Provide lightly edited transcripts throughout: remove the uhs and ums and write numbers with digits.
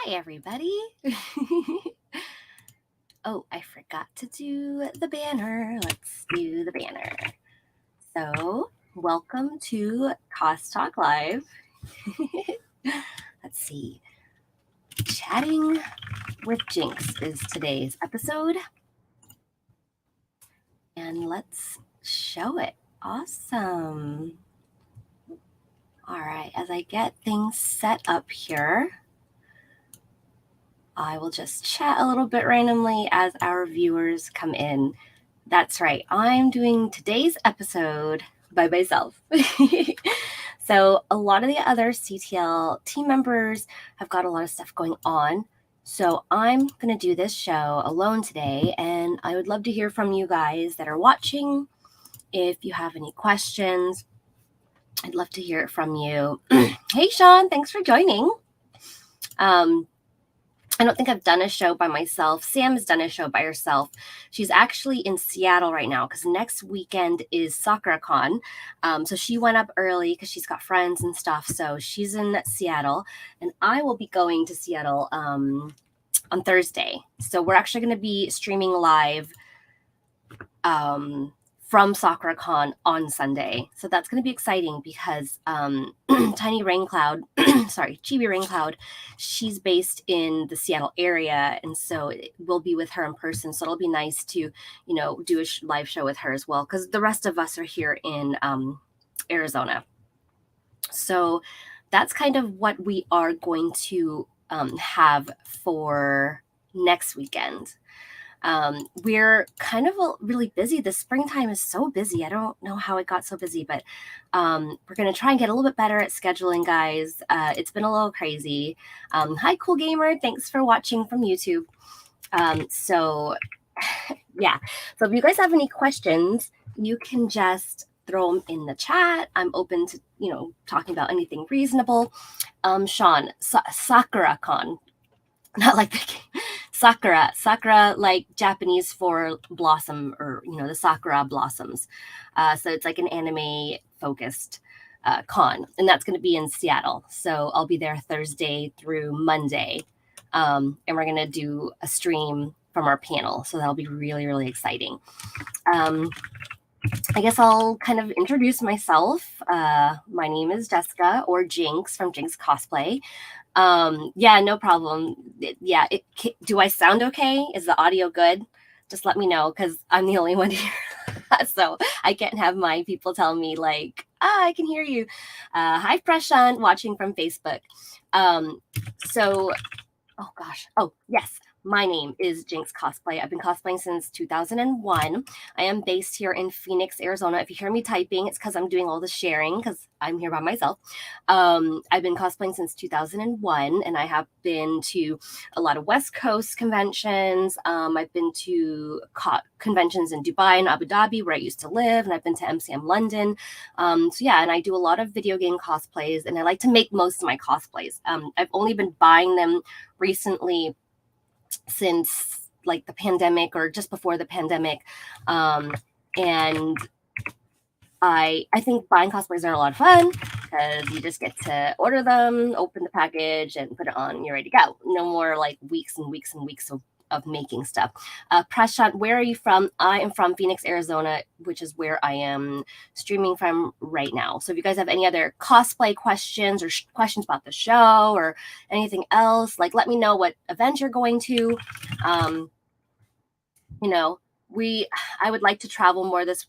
Hi, everybody. Oh, I forgot to do the banner. Let's do the banner. So, welcome to CosTalk Live. Let's see. Chatting with Jinx is today's episode. And let's show it. Awesome. All right, as I get things set up here, I will just chat a little bit randomly as our viewers come in. That's right, I'm doing today's episode by myself. So a lot of the other CTL team members have got a lot of stuff going on. So I'm going to do this show alone today, and I would love to hear from you guys that are watching. If you have any questions, I'd love to hear it from you. Hey, Sean, thanks for joining. I don't think I've done a show by myself. Sam has done a show by herself. She's actually in Seattle right now because next weekend is SakuraCon. So she went up early because she's got friends and stuff. So she's in Seattle, and I will be going to Seattle on Thursday. So we're actually going to be streaming live from SakuraCon on Sunday. So that's going to be exciting because Tiny Rain Cloud, Chibi Rain Cloud, she's based in the Seattle area. And so we'll be with her in person. So it'll be nice to, do a live show with her as well, because the rest of us are here in Arizona. So that's kind of what we are going to have for next weekend. We're kind of really busy. The springtime is so busy. I don't know how it got so busy, but we're going to try and get a little bit better at scheduling, guys. It's been a little crazy. Hi, Cool Gamer. Thanks for watching from YouTube. So if you guys have any questions, you can just throw them in the chat. I'm open to, talking about anything reasonable. Sean, SakuraCon. Not like the sakura, like Japanese for blossom, or the sakura blossoms. So it's like an anime focused con, and that's going to be in Seattle. So I'll be there Thursday through Monday, and we're going to do a stream from our panel. So that'll be really, really exciting. I guess I'll kind of introduce myself. My name is Jessica, or Jinx from Jinx Cosplay. No problem. Do I sound okay? Is the audio good? Just let me know, because I'm the only one here. So I can't have my people tell me like, I can hear you. Hi, Prashant, watching from Facebook. Yes. My name is Jinx Cosplay. I've been cosplaying since 2001. I am based here in Phoenix, Arizona. If you hear me typing, it's because I'm doing all the sharing because I'm here by myself. I've been cosplaying since 2001, and I have been to a lot of West Coast conventions. I've been to conventions in Dubai and Abu Dhabi, where I used to live, and I've been to MCM London. And I do a lot of video game cosplays, and I like to make most of my cosplays. I've only been buying them recently since like the pandemic, or just before the pandemic. And I think buying cosplays are a lot of fun because you just get to order them, open the package, and put it on, and you're ready to go. No more like weeks and weeks and weeks of making stuff. Prashant, where are you from? I am from Phoenix, Arizona, which is where I am streaming from right now. So if you guys have any other cosplay questions, or questions about the show, or anything else, like, let me know what event you're going to. I would like to travel more this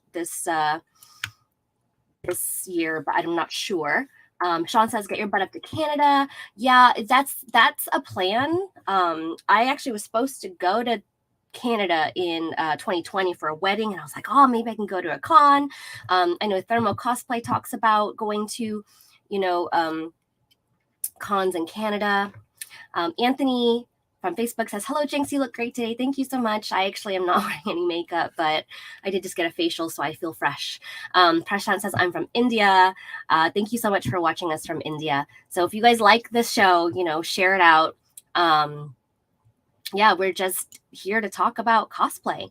year, but I'm not sure. Sean says, get your butt up to Canada. Yeah, that's a plan. I actually was supposed to go to Canada in 2020 for a wedding, and I was like, oh, maybe I can go to a con. I know Thermo Cosplay talks about going to, cons in Canada. Anthony from Facebook says, hello, Jinx, you look great today. Thank you so much. I actually am not wearing any makeup, but I did just get a facial, so I feel fresh. Prashant says, I'm from India. Thank you so much for watching us from India. So if you guys like this show, share it out. We're just here to talk about cosplay.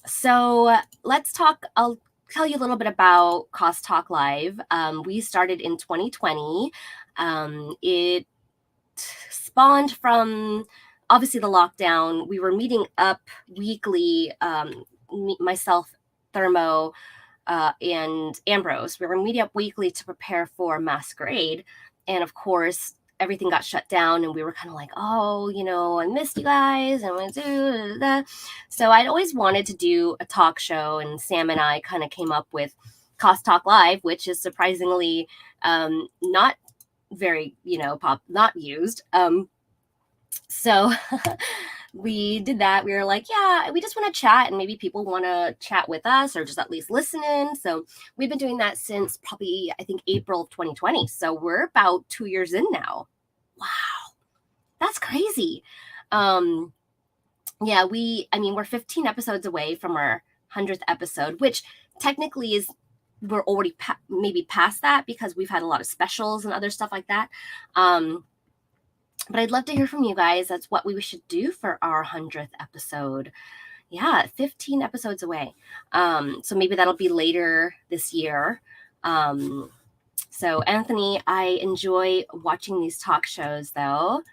So let's talk. I'll tell you a little bit about CosTalk Live. We started in 2020. It spawned from obviously the lockdown. We were meeting up weekly, myself, Thermo, and Ambrose. We were meeting up weekly to prepare for Masquerade. And of course, everything got shut down, and we were kind of like, oh, I missed you guys. And we do that. So I'd always wanted to do a talk show, and Sam and I kind of came up with CosTalk Live, which is surprisingly not very, not used. So we did that. We were like, yeah, we just want to chat, and maybe people want to chat with us or just at least listen in. So we've been doing that since probably, I think, April of 2020. So we're about 2 years in now. Wow. That's crazy. Yeah, we're 15 episodes away from our 100th episode, which technically we're already maybe past that because we've had a lot of specials and other stuff like that. But I'd love to hear from you guys. That's what we should do for our 100th episode. Yeah, 15 episodes away. So maybe that'll be later this year. So Anthony, I enjoy watching these talk shows though.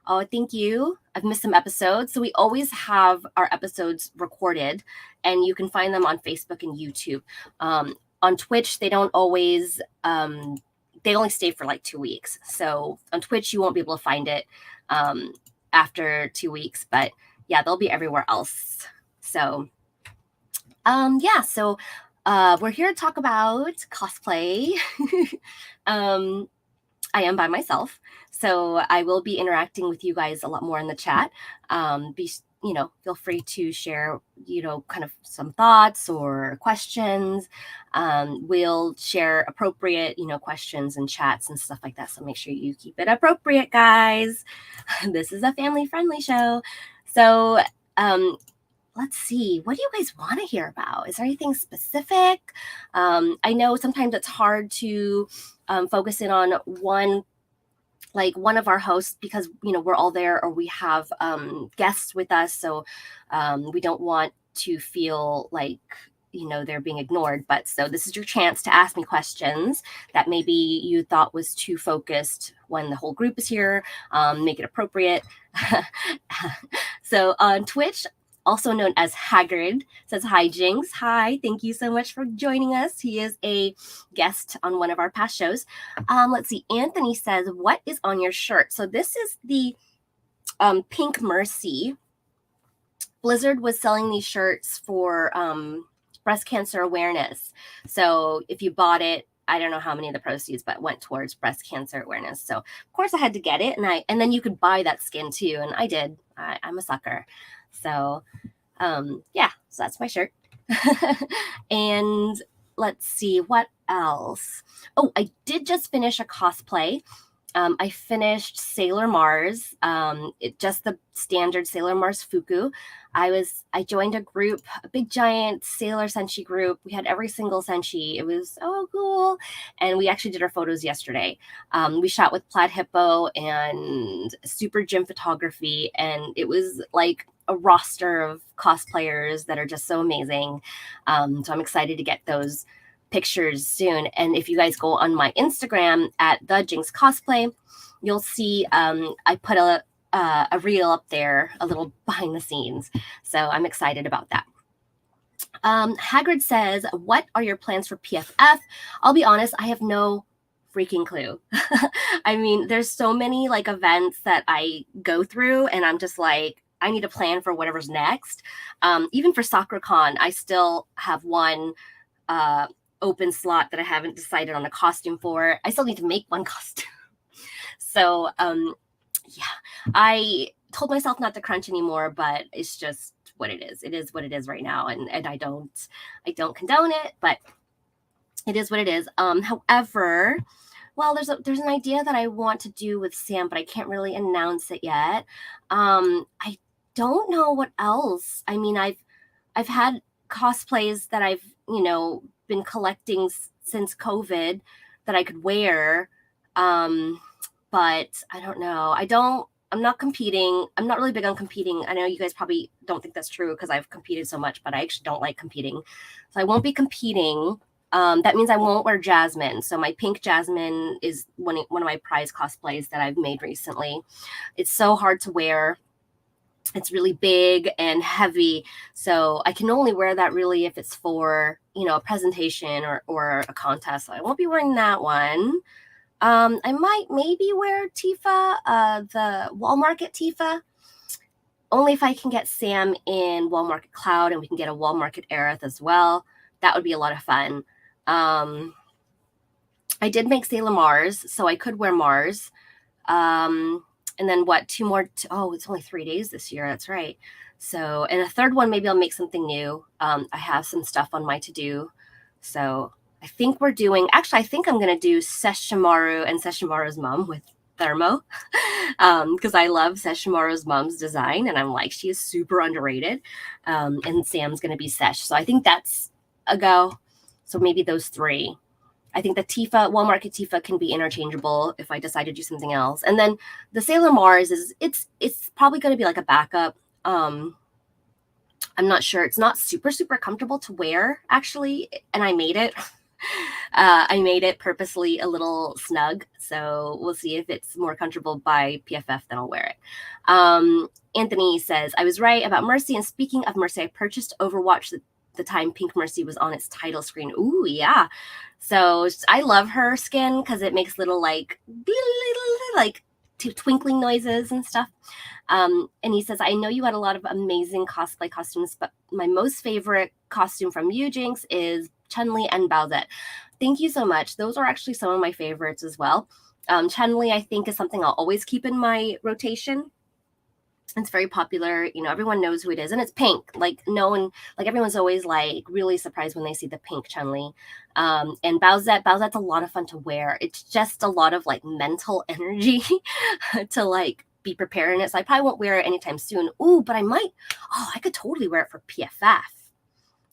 Oh, thank you. I've missed some episodes. So we always have our episodes recorded, and you can find them on Facebook and YouTube. On Twitch, they don't always, they only stay for like 2 weeks. So on Twitch, you won't be able to find it after 2 weeks, but yeah, they'll be everywhere else. So, yeah, so we're here to talk about cosplay. I am by myself, so I will be interacting with you guys a lot more in the chat. Feel free to share, kind of some thoughts or questions. We'll share appropriate, questions and chats and stuff like that. So make sure you keep it appropriate, guys. This is a family-friendly show. So let's see. What do you guys want to hear about? Is there anything specific? I know sometimes it's hard to focus in on one of our hosts because we're all there, or we have guests with us, so we don't want to feel like they're being ignored. But so this is your chance to ask me questions that maybe you thought was too focused when the whole group is here. Make it appropriate. So on Twitch, also known as Haggard, says, hi, Jinx. Hi, thank you so much for joining us. He is a guest on one of our past shows. Let's see. Anthony says, what is on your shirt? So this is the Pink Mercy. Blizzard was selling these shirts for breast cancer awareness. So if you bought it, I don't know how many of the proceeds, but went towards breast cancer awareness. So of course I had to get it, and then you could buy that skin too, and I did. I'm a sucker. So, yeah, so that's my shirt. And let's see, what else? Oh, I did just finish a cosplay. I finished Sailor Mars, just the standard Sailor Mars Fuku. I joined a group, a big giant Sailor Senshi group. We had every single Senshi. It was so cool. And we actually did our photos yesterday. We shot with Plaid Hippo and Super Gym Photography, and it was like a roster of cosplayers that are just so amazing. So I'm excited to get those pictures soon. And if you guys go on my Instagram at the Jinx Cosplay, you'll see I put a reel up there, a little behind the scenes. So I'm excited about that. Hagrid says, what are your plans for PFF? I'll be honest, I have no freaking clue. I mean, there's so many like events that I go through, and I'm just like, I need a plan for whatever's next. Even for SakuraCon, I still have one open slot that I haven't decided on a costume for. I still need to make one costume. So, yeah, I told myself not to crunch anymore, but it's just what it is. It is what it is right now. And I don't condone it, but it is what it is. However, well, there's an idea that I want to do with Sam, but I can't really announce it yet. I don't know what else. I mean, I've had cosplays that I've, been collecting since COVID that I could wear. But I don't know. I'm not competing. I'm not really big on competing. I know you guys probably don't think that's true because I've competed so much, but I actually don't like competing. So I won't be competing. that means I won't wear Jasmine. So my pink Jasmine is one of my prize cosplays that I've made recently. It's so hard to wear. It's really big and heavy. So I can only wear that really if it's for, a presentation or a contest. So I won't be wearing that one. I might maybe wear Tifa, the Wall Market Tifa, only if I can get Sam in Wall Market Cloud and we can get a Wall Market Aerith as well. That would be a lot of fun. I did make Sailor Mars, so I could wear Mars. And then what, 2 more? It's only 3 days this year. That's right. So, and a third one, maybe I'll make something new. I have some stuff on my to-do. So I think I think I'm going to do Sesshomaru and Sesshomaru's mom with Thermo, because I love Sesshomaru's mom's design, and I'm like, she is super underrated. And Sam's going to be Sesh. So I think that's a go. So maybe those 3. I think the Tifa, Wall Market Tifa, can be interchangeable if I decide to do something else. And then the Sailor Mars it's probably going to be like a backup. I'm not sure. It's not super, super comfortable to wear, actually. And I made it. I made it purposely a little snug. So we'll see if it's more comfortable by PFF, then I'll wear it. Anthony says, I was right about Mercy. And speaking of Mercy, I purchased Overwatch the time Pink Mercy was on its title screen. Ooh, yeah. So I love her skin because it makes little like twinkling noises and stuff. And he says, I know you had a lot of amazing cosplay costumes, but my most favorite costume from you, Jinx, is Chun-Li and Bowsette. Thank you so much. Those are actually some of my favorites as well. Chun-Li, I think, is something I'll always keep in my rotation. It's very popular. Everyone knows who it is. And it's pink. Everyone's always like really surprised when they see the pink Chun-Li. And Bowsette's a lot of fun to wear. It's just a lot of like mental energy to like be prepared in it. So I probably won't wear it anytime soon. Ooh, but I could totally wear it for PFF.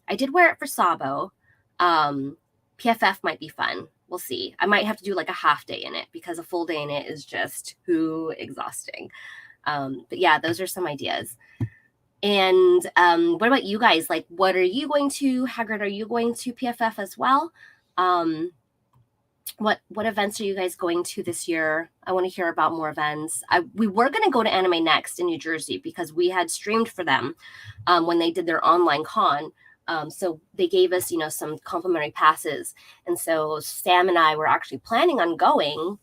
I did wear it for Sabo. PFF might be fun. We'll see. I might have to do like a half day in it because a full day in it is just too exhausting. But yeah, those are some ideas. And what about you guys? Like, what are you going to? Hagrid, are you going to PFF as well? What events are you guys going to this year? I want to hear about more events. We were going to go to Anime Next in New Jersey because we had streamed for them when they did their online con. So they gave us, some complimentary passes. And so Sam and I were actually planning on going.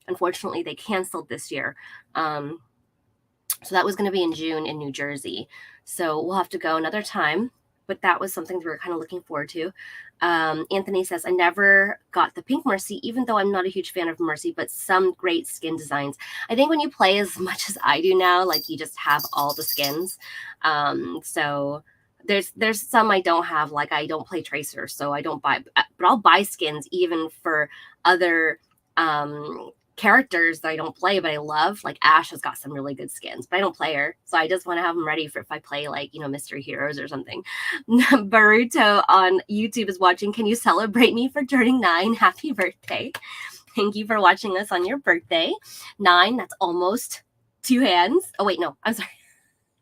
Unfortunately, they canceled this year. So that was going to be in June in New Jersey. So we'll have to go another time. But that was something we were kind of looking forward to. Anthony says, I never got the Pink Mercy, even though I'm not a huge fan of Mercy, but some great skin designs. I think when you play as much as I do now, like you just have all the skins. So there's some I don't have, like I don't play Tracer, so I don't buy, but I'll buy skins even for other characters that I don't play, but I love. Like Ash has got some really good skins, but I don't play her. So I just want to have them ready for if I play like, Mystery Heroes or something. Baruto on YouTube is watching. Can you celebrate me for turning 9? Happy birthday. Thank you for watching us on your birthday. 9, that's almost 2 hands. Oh, wait, no, I'm sorry.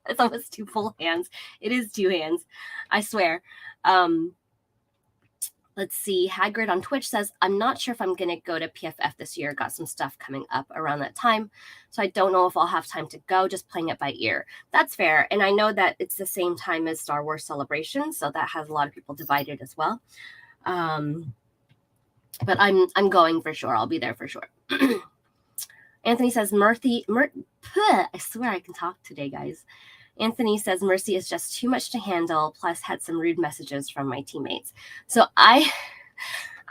It's almost 2 full hands. It is 2 hands. I swear. Let's see. Hagrid on Twitch says, I'm not sure if I'm going to go to PFF this year. Got some stuff coming up around that time. So I don't know if I'll have time to go, just playing it by ear. That's fair. And I know that it's the same time as Star Wars Celebration. So that has a lot of people divided as well. But I'm going for sure. I'll be there for sure. Anthony says, I swear I can talk today, guys. Anthony says, Mercy is just too much to handle, plus had some rude messages from my teammates. So I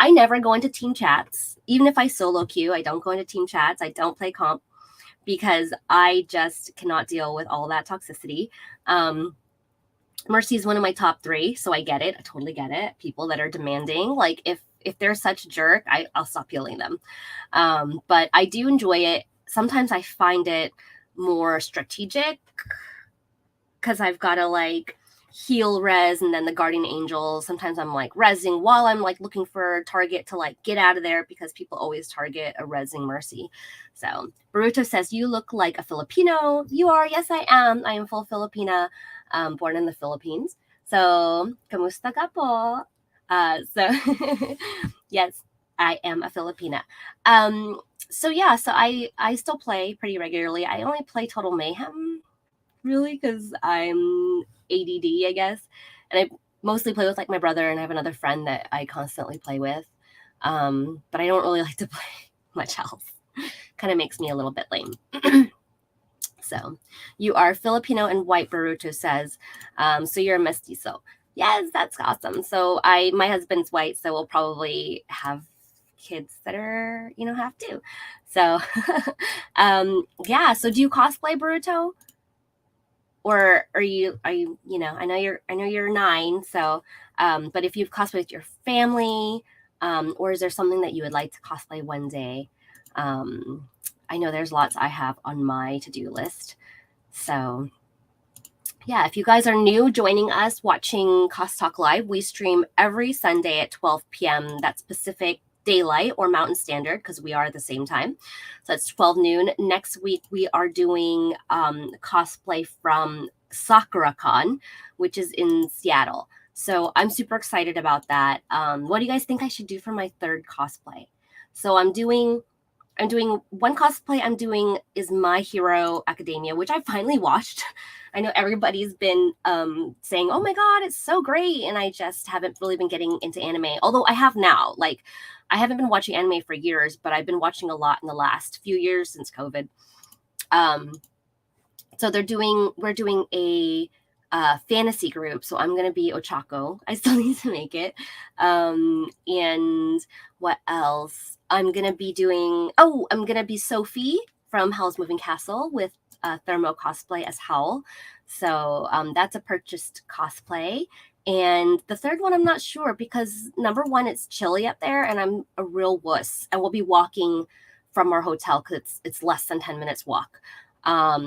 never go into team chats. Even if I solo queue, I don't go into team chats. I don't play comp because I just cannot deal with all that toxicity. Mercy is one of my top 3, so I get it. I totally get it. People that are demanding, like if they're such a jerk, I'll stop healing them. But I do enjoy it. Sometimes I find it more strategic because I've got to like heal res and then the guardian angel. Sometimes I'm like resing while I'm like looking for a target to like get out of there because people always target a resing Mercy. So Baruto says, you look like a Filipino. You are. Yes, I am. I am full Filipina, born in the Philippines. So, kamusta ka po? So yes, I am a Filipina. So yeah, so I still play pretty regularly. I only play Total Mayhem really because I'm ADD, I guess, and I mostly play with like my brother, and I have another friend that I constantly play with. But I don't really like to play much else. Kind of makes me a little bit lame. So you are Filipino and white, Baruto says. So you're a mestizo. Yes, that's awesome. So my husband's white, so we'll probably have kids that are, half too. So yeah, so do you cosplay, Baruto? Or are you, I know you're 9, so but if you've cosplayed with your family, or is there something that you would like to cosplay one day? I know there's lots I have on my to-do list. So yeah, if you guys are new joining us watching CosTalk Live, we stream every Sunday at 12 p.m. That's Pacific Daylight or Mountain Standard because we are at the same time. So it's 12 noon. Next week, we are doing cosplay from SakuraCon, which is in Seattle. So I'm super excited about that. What do you guys think I should do for my third cosplay? So I'm doing one cosplay I'm doing is My Hero Academia, which I finally watched. I know everybody's been saying, oh my God, it's so great. And I just haven't really been getting into anime. Although I have now. Like, I haven't been watching anime for years, but I've been watching a lot in the last few years since COVID. So we're doing a fantasy group. So I'm going to be Ochako. I still need to make it. And what else? I'm going to be Sophie from Howl's Moving Castle with Thermo cosplay as Howl. So that's a purchased cosplay. And the third one, I'm not sure because number one, it's chilly up there and I'm a real wuss. And we'll be walking from our hotel because it's less than 10 minutes walk.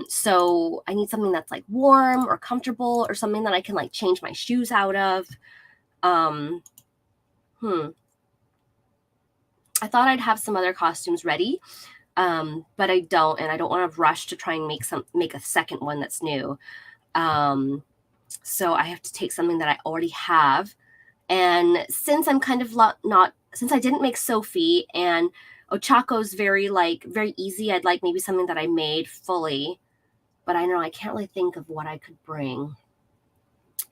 So I need something that's like warm or comfortable or something that I can like change my shoes out of. I thought I'd have some other costumes ready, but I don't, and I don't want to rush to try and make a second one that's new. So I have to take something that I already have. And since I'm kind of since I didn't make Sophie and Ochako's very easy, I'd like maybe something that I made fully, but I know I can't really think of what I could bring.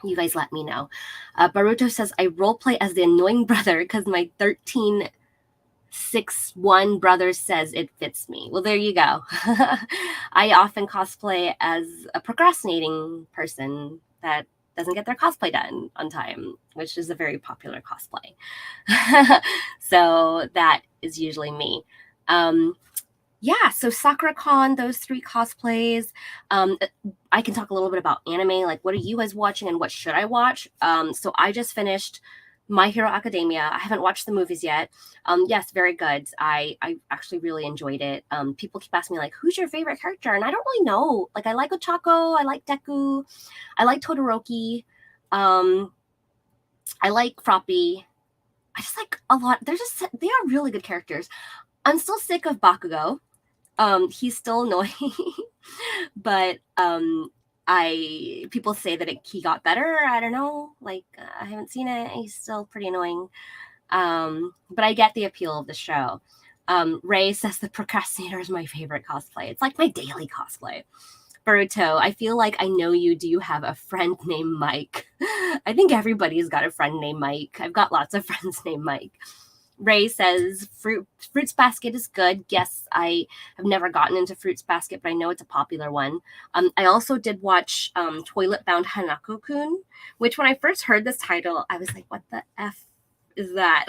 You guys let me know. Baruto says, I roleplay as the annoying brother because my 1361 brother says it fits me. Well, there you go. I often cosplay as a procrastinating person that doesn't get their cosplay done on time, which is a very popular cosplay. So that is usually me. Yeah, so SakuraCon, those 3 cosplays. I can talk a little bit about anime, like what are you guys watching and what should I watch? So I just finished My Hero Academia. I haven't watched the movies yet. Yes, very good. I actually really enjoyed it. People keep asking me like, who's your favorite character? And I don't really know. Like I like Ochako, I like Deku, I like Todoroki, I like Froppy. I just like a lot. They are really good characters. I'm still sick of Bakugo. He's still annoying, but people say that he got better. I don't know. Like I haven't seen it. He's still pretty annoying. But I get the appeal of the show. Ray says the procrastinator is my favorite cosplay. It's like my daily cosplay. Baruto, I feel like I know you. Do you have a friend named Mike? I think everybody's got a friend named Mike. I've got lots of friends named Mike. Ray says Fruits Basket is good. Yes, I have never gotten into Fruits Basket, but I know it's a popular one. I also did watch Toilet Bound Hanako-kun, which when I first heard this title, I was like, what the F is that?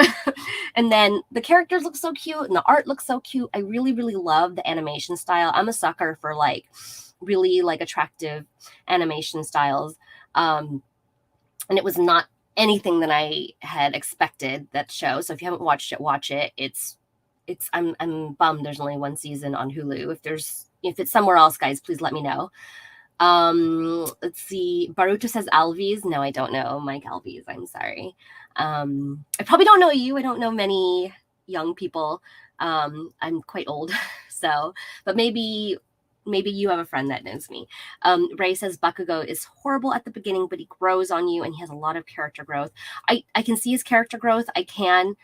And then the characters look so cute and the art looks so cute. I really, really love the animation style. I'm a sucker for like really like attractive animation styles. And it was not anything that I had expected, that show. So if you haven't watched it, watch it. I'm bummed there's only 1 season on Hulu. If it's somewhere else, guys, please let me know. Let's see. Baruto says Alves. No, I don't know Mike Alves. I'm sorry. I probably don't know you. I don't know many young people. I'm quite old. So, but maybe maybe you have a friend that knows me. Ray says Bakugo is horrible at the beginning, but he grows on you and he has a lot of character growth. I can see his character growth. I can.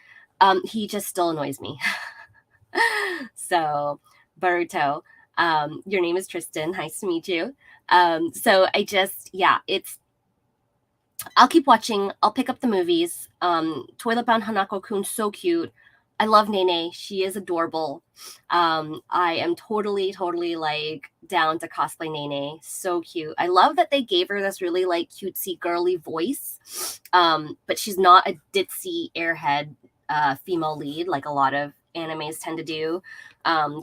He just still annoys me. So, Baruto, your name is Tristan. Nice to meet you. So I'll keep watching. I'll pick up the movies. Toilet Bound Hanako-kun, so cute. I love Nene. She is adorable. I am totally like down to cosplay Nene. So cute. I love that they gave her this really like cutesy girly voice. But she's not a ditzy airhead female lead like a lot of animes tend to do.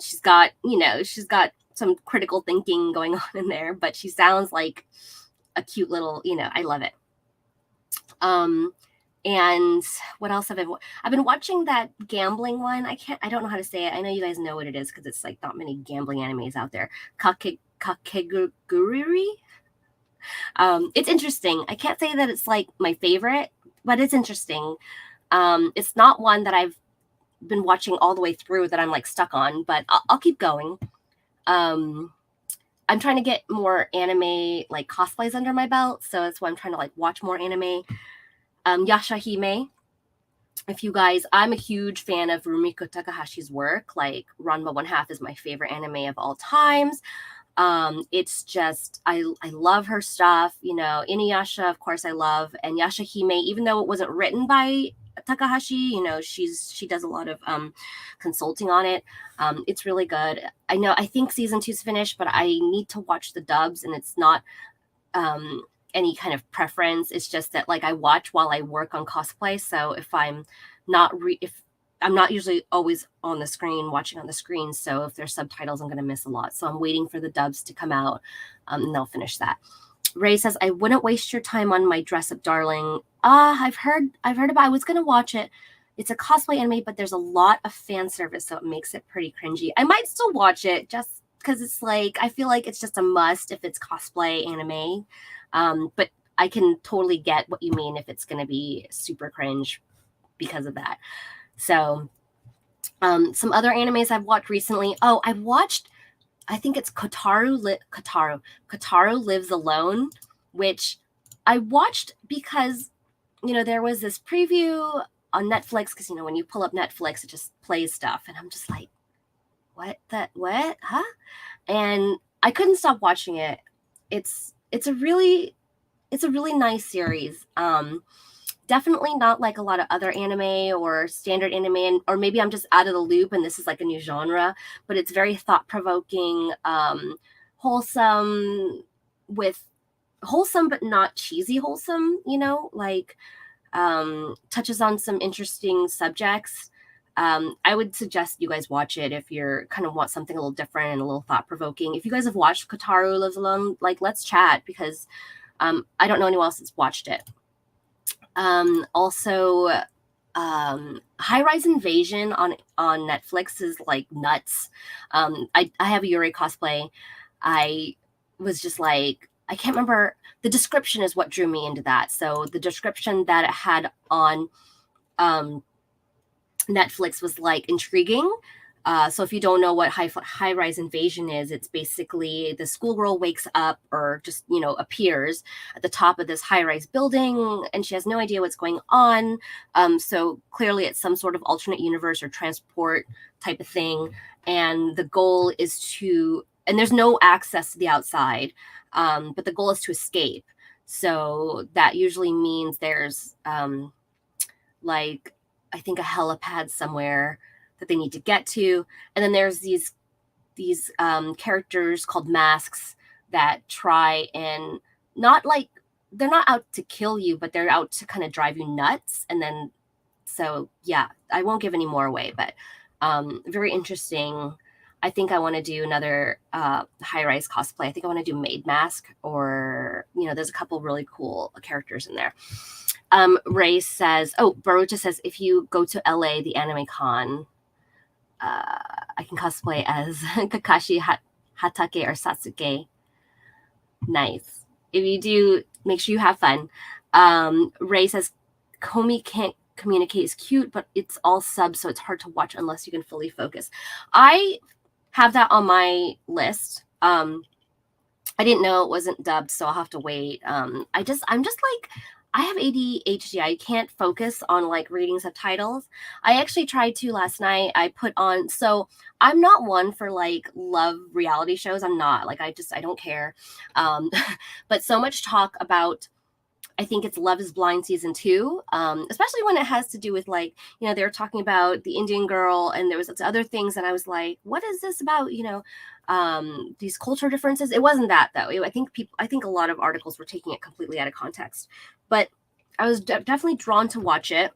She's got some critical thinking going on in there, but she sounds like a cute little, I love it. And what else I've been watching that gambling one. I don't know how to say it. I know you guys know what it is because it's like not many gambling animes out there. Kakegururi. It's interesting. I can't say that it's like my favorite, but it's interesting. It's not one that I've been watching all the way through that I'm like stuck on, but I'll keep going. I'm trying to get more anime like cosplays under my belt, so that's why I'm trying to like watch more anime. Yashahime. If you guys, I'm a huge fan of Rumiko Takahashi's work. Like Ranma One Half is my favorite anime of all times. It's just I love her stuff. Inuyasha, of course, I love, and Yashahime, even though it wasn't written by Takahashi, she does a lot of consulting on it. It's really good. I think season 2's finished, but I need to watch the dubs, and it's not any kind of preference. It's just that like I watch while I work on cosplay. So if I'm not usually always on the screen watching on the screen, so if there's subtitles, I'm going to miss a lot. So I'm waiting for the dubs to come out, and they'll finish that. Ray says, I wouldn't waste your time on My Dress Up Darling. I've heard about. I was going to watch it. It's a cosplay anime, but there's a lot of fan service, so it makes it pretty cringy. I might still watch it just because it's like I feel like it's just a must if it's cosplay anime. But I can totally get what you mean if it's going to be super cringe because of that. So some other animes I've watched recently. I think it's Kotaru Lives Alone, which I watched because, there was this preview on Netflix, because, when you pull up Netflix, it just plays stuff. And I'm just like, what? Huh? And I couldn't stop watching it. It's a really nice series. Definitely not like a lot of other anime or standard anime, or maybe I'm just out of the loop and this is like a new genre, but it's very thought-provoking, wholesome but not cheesy wholesome, like touches on some interesting subjects. I would suggest you guys watch it if you're kind of want something a little different and a little thought-provoking. If you guys have watched Kotaru Lives Alone, like let's chat, because I don't know anyone else that's watched it. Also, High Rise Invasion on Netflix is like nuts. I have a Yuri cosplay. I was just like, I can't remember. The description is what drew me into that. So the description that it had on Netflix was like intriguing. So if you don't know what high rise invasion is, it's basically the schoolgirl wakes up or just, appears at the top of this high rise building and she has no idea what's going on. So clearly it's some sort of alternate universe or transport type of thing. And the goal is and there's no access to the outside, but the goal is to escape. So that usually means there's like, I think a helipad somewhere that they need to get to. And then there's these characters called masks that try and they're not out to kill you, but they're out to kind of drive you nuts. And then, so yeah, I won't give any more away, but very interesting. I think I want to do another high-rise cosplay. I think I want to do Maid Mask, or, there's a couple really cool characters in there. Ray says, Barucha says, if you go to LA, the Anime Con, I can cosplay as Kakashi, Hatake, or Sasuke. Nice. If you do, make sure you have fun. Ray says, Komi can't communicate is cute, but it's all subs, so it's hard to watch unless you can fully focus. I have that on my list. I didn't know it wasn't dubbed, so I'll have to wait. I'm just like, I have ADHD. I can't focus on like reading subtitles. I actually tried to last night. I put on, so I'm not one for like love reality shows. I'm not like, I don't care. But so much talk about, I think it's Love is Blind season 2, especially when it has to do with like, they were talking about the Indian girl and there was other things. And I was like, what is this about? These culture differences. It wasn't that though. I think a lot of articles were taking it completely out of context, but I was definitely drawn to watch it.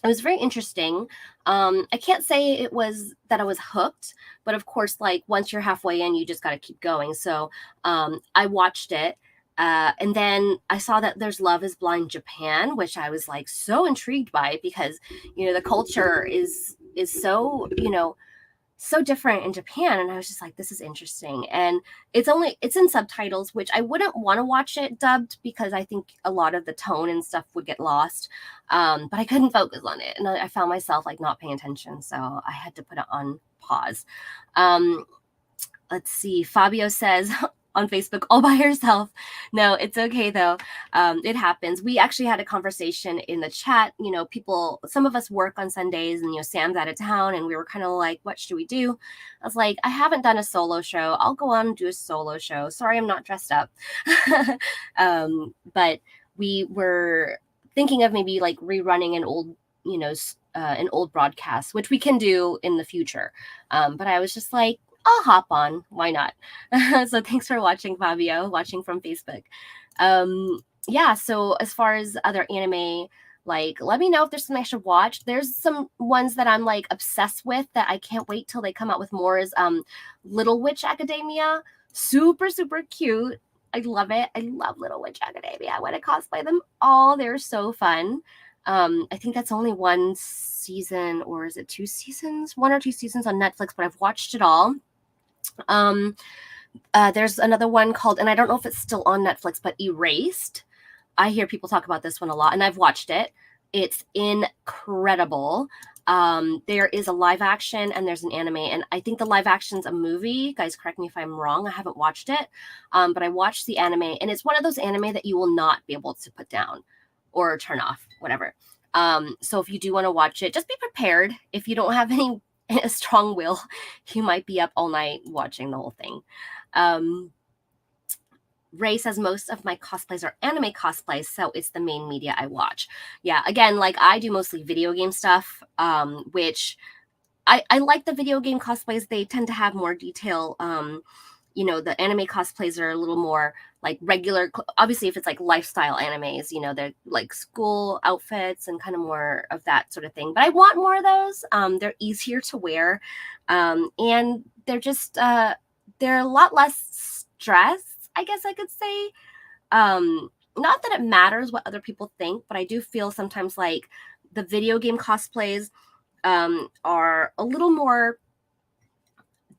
It was very interesting. I can't say it was that I was hooked, but of course, like once you're halfway in, you just got to keep going. So I watched it. And then I saw that there's Love is Blind Japan, which I was like so intrigued by because, the culture is so, so different in Japan. And I was just like, this is interesting. And it's in subtitles, which I wouldn't want to watch it dubbed because I think a lot of the tone and stuff would get lost. But I couldn't focus on it. And I found myself like not paying attention. So I had to put it on pause. Let's see. Fabio says on Facebook, all by herself. No, it's okay though. It happens. We actually had a conversation in the chat. Some of us work on Sundays and, Sam's out of town and we were kind of like, what should we do? I was like, I haven't done a solo show. I'll go on and do a solo show. Sorry, I'm not dressed up. But we were thinking of maybe like rerunning an old broadcast, which we can do in the future. But I was just like, I'll hop on. Why not? So thanks for watching, Fabio, watching from Facebook. Yeah, so as far as other anime, like, let me know if there's something I should watch. There's some ones that I'm like obsessed with that I can't wait till they come out with more is Little Witch Academia. Super, super cute. I love it. I love Little Witch Academia. I want to cosplay them all. They're so fun. I think that's only one season, or is it 2 seasons? 1 or 2 seasons on Netflix, but I've watched it all. There's another one called, and I don't know if it's still on Netflix, but Erased. I hear people talk about this one a lot, and I've watched it. It's incredible. There is a live action and there's an anime, and I think the live action's a movie. Guys, correct me if I'm wrong. I haven't watched it, but I watched the anime, and it's one of those anime that you will not be able to put down or turn off, whatever. So if you do want to watch it, just be prepared. If you don't have a strong will, you might be up all night watching the whole thing. Ray says most of my cosplays are anime cosplays, so it's the main media I watch. Yeah, again, like I do mostly video game stuff, which I like the video game cosplays. They tend to have more detail. The anime cosplays are a little more like regular. Obviously, if it's like lifestyle animes, they're like school outfits and kind of more of that sort of thing. But I want more of those. They're easier to wear, and they're just they're a lot less stress, I guess I could say. Not that it matters what other people think, but I do feel sometimes like the video game cosplays are a little more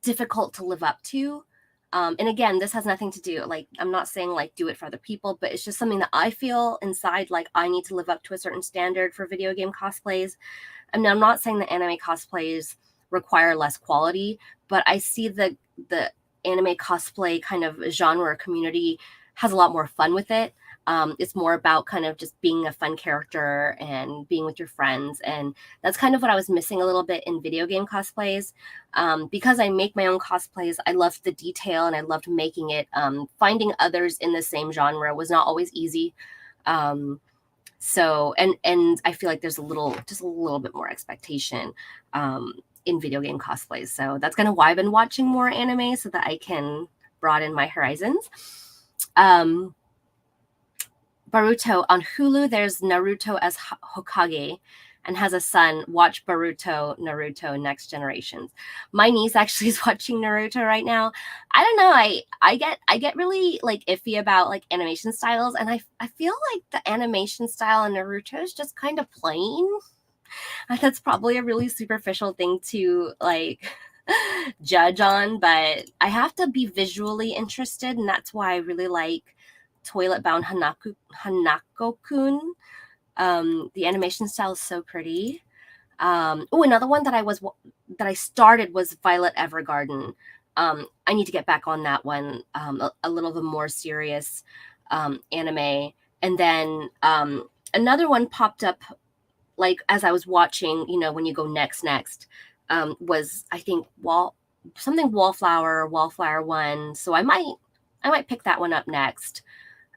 difficult to live up to. And again, this has nothing to do, like, I'm not saying like do it for other people, but it's just something that I feel inside, like I need to live up to a certain standard for video game cosplays. I mean, I'm not saying that anime cosplays require less quality, but I see the anime cosplay kind of genre community has a lot more fun with it. It's more about kind of just being a fun character and being with your friends. And that's kind of what I was missing a little bit in video game cosplays. Because I make my own cosplays, I loved the detail and I loved making it. Finding others in the same genre was not always easy. So, and I feel like there's just a little bit more expectation in video game cosplays. So that's kind of why I've been watching more anime so that I can broaden my horizons. Boruto on Hulu, there's Naruto as Hokage and has a son. Watch Naruto Next Generations. My niece actually is watching Naruto right now. I don't know. I get really like iffy about like animation styles, and I feel like the animation style in Naruto is just kind of plain. That's probably a really superficial thing to like judge on, but I have to be visually interested, and that's why I really like Toilet Bound Hanako-kun. The animation style is so pretty. Another one that I started was Violet Evergarden. I need to get back on that one, a little bit more serious anime. And then another one popped up, like as I was watching, when you go next, was, I think, Wallflower 1. So I might pick that one up next.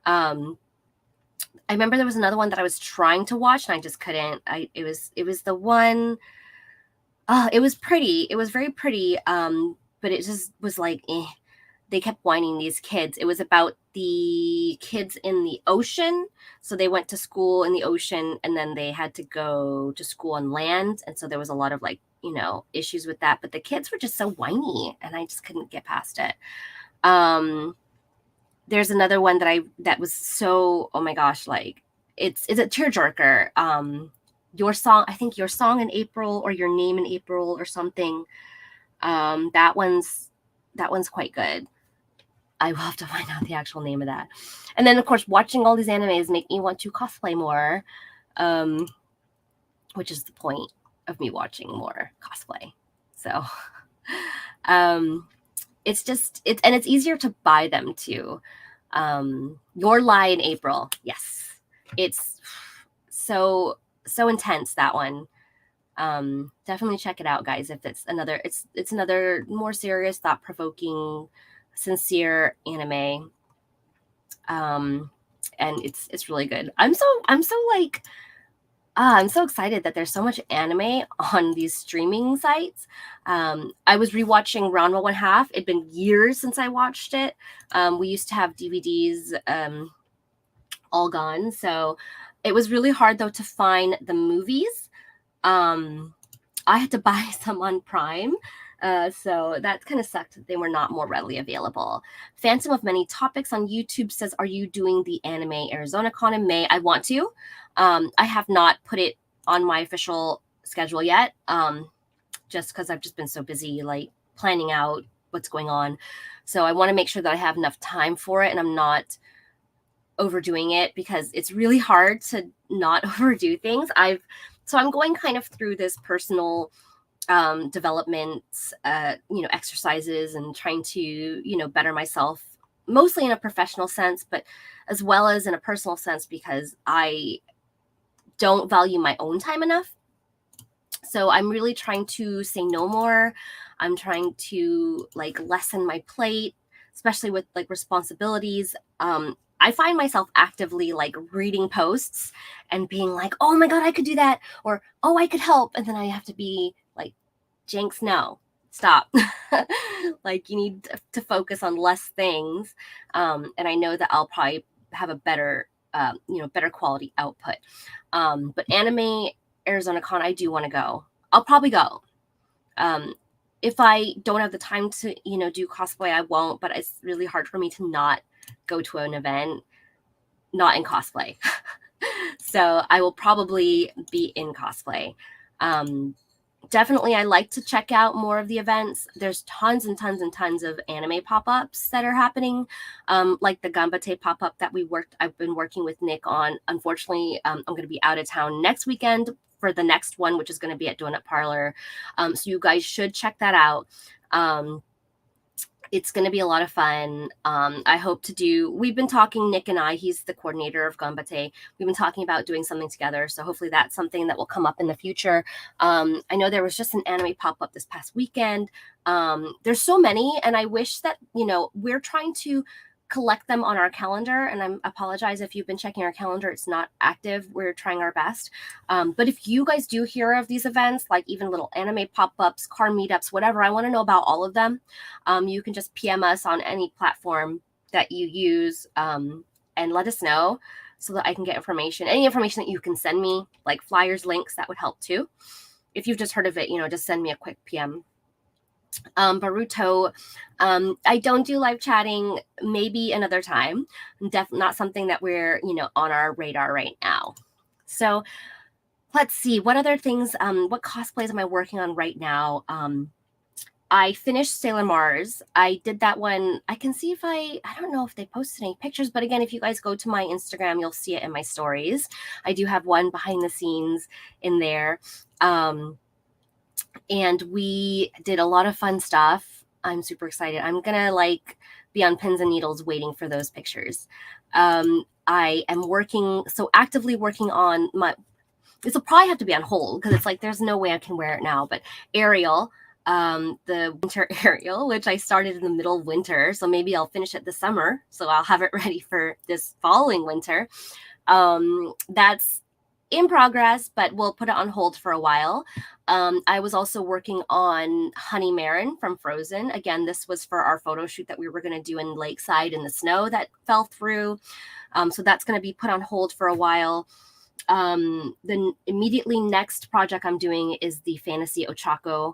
I remember there was another one that I was trying to watch and I just couldn't. It was the one. It was pretty. It was very pretty. But it just was like, they kept whining, these kids. It was about the kids in the ocean. So they went to school in the ocean and then they had to go to school on land. And so there was a lot of like, issues with that. But the kids were just so whiny and I just couldn't get past it. There's another one that was so, oh my gosh, like it's a tearjerker. Your song, I think Your Song in April, or Your Name in April, or something. That one's quite good. I will have to find out the actual name of that. And then, of course, watching all these animes make me want to cosplay more, which is the point of me watching more cosplay. So, it's easier to buy them too. Your Lie in April. Yes. It's so intense, that one. Definitely check it out, guys. If it's another more serious, thought-provoking, sincere anime. And it's really good. I'm so excited that there's so much anime on these streaming sites. I was rewatching Ranma 1/2. It'd been years since I watched it. We used to have DVDs, all gone. So it was really hard though to find the movies. I had to buy some on Prime. So that kind of sucked that they were not more readily available. Phantom of Many Topics on YouTube says, are you doing the Anime Arizona Con in May? I want to. I have not put it on my official schedule yet, just because I've just been so busy, like planning out what's going on. So I want to make sure that I have enough time for it and I'm not overdoing it, because it's really hard to not overdo things. So I'm going kind of through this personal development, exercises, and trying to, better myself, mostly in a professional sense, but as well as in a personal sense, because I don't value my own time enough. So I'm really trying to say no more. I'm trying to like lessen my plate, especially with like responsibilities. I find myself actively like reading posts and being like, oh my God, I could do that. Or, oh, I could help. And then I have to be like, Jinx, no, stop. Like, you need to focus on less things. And I know that I'll probably have a better, better quality output. But Anime Arizona Con, I do want to go. I'll probably go. If I don't have the time to, do cosplay, I won't, but it's really hard for me to not go to an event not in cosplay. So I will probably be in cosplay. Definitely, I like to check out more of the events. There's tons and tons and tons of anime pop-ups that are happening, like the Gambate pop-up that I've been working with Nick on. Unfortunately, I'm going to be out of town next weekend for the next one, which is going to be at Donut Parlor. So you guys should check that out. It's going to be a lot of fun. I hope we've been talking, Nick and I, he's the coordinator of Gambate. We've been talking about doing something together. So hopefully that's something that will come up in the future. I know there was just an anime pop-up this past weekend. There's so many, and I wish that, we're trying to collect them on our calendar. And I apologize if you've been checking our calendar, it's not active. We're trying our best. But if you guys do hear of these events, like even little anime pop-ups, car meetups, whatever, I want to know about all of them. You can just PM us on any platform that you use, and let us know so that I can get information. Any information that you can send me, like flyers, links, that would help too. If you've just heard of it, just send me a quick PM. Baruto, I don't do live chatting, maybe another time. Definitely not something that we're, on our radar right now. So let's see, what other things, what cosplays am I working on right now? I finished Sailor Mars. I did that one. I can see if I don't know if they posted any pictures, but again, if you guys go to my Instagram, you'll see it in my stories. I do have one behind the scenes in there. And we did a lot of fun stuff. I'm super excited. I'm gonna like be on pins and needles waiting for those pictures. I am actively working on my. This will probably have to be on hold because it's like there's no way I can wear it now. But Ariel, the winter Ariel, which I started in the middle of winter, so maybe I'll finish it this summer. So I'll have it ready for this following winter. That's in progress, but we'll put it on hold for a while. I was also working on Honey Marin from Frozen. Again, this was for our photo shoot that we were going to do in Lakeside in the snow that fell through. So that's going to be put on hold for a while. The immediately next project I'm doing is the Fantasy Ochako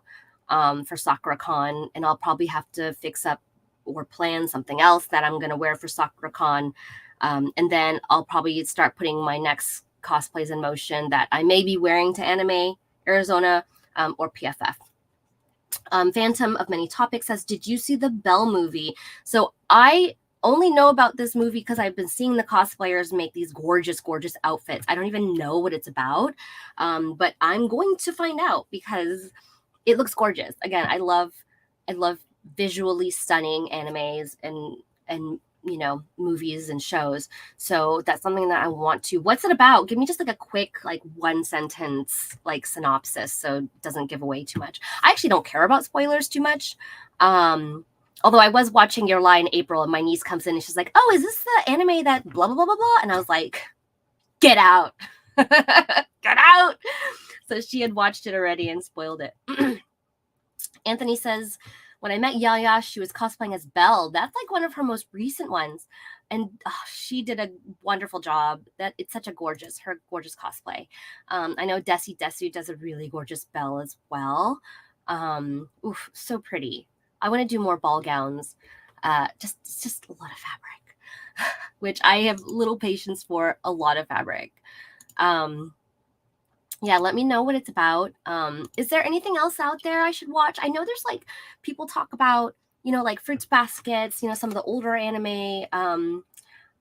for SakuraCon, and I'll probably have to fix up or plan something else that I'm going to wear for SakuraCon. And then I'll probably start putting my next cosplays in motion that I may be wearing to Anime Arizona or PFF. Phantom of Many Topics says, did you see the Belle movie? So I only know about this movie because I've been seeing the cosplayers make these gorgeous, gorgeous outfits. I don't even know what it's about, but I'm going to find out because it looks gorgeous. Again, I love visually stunning animes and movies and shows. So that's something that I want to. What's it about? Give me just like a quick, like one sentence, like synopsis, so it doesn't give away too much. I actually don't care about spoilers too much. Although I was watching Your Lie in April, and my niece comes in and she's like, "Oh, is this the anime that blah blah blah blah blah?" And I was like, "Get out, get out!" So she had watched it already and spoiled it. Anthony says, when I met Yaya, she was cosplaying as Belle. That's like one of her most recent ones. And she did a wonderful job. That it's such a gorgeous cosplay. I know Desi Desu does a really gorgeous Belle as well. So pretty. I want to do more ball gowns. It's just a lot of fabric, which I have little patience for. A lot of fabric. Yeah, let me know what it's about. Is there anything else out there I should watch? I know there's like people talk about, like Fruits Baskets, some of the older anime.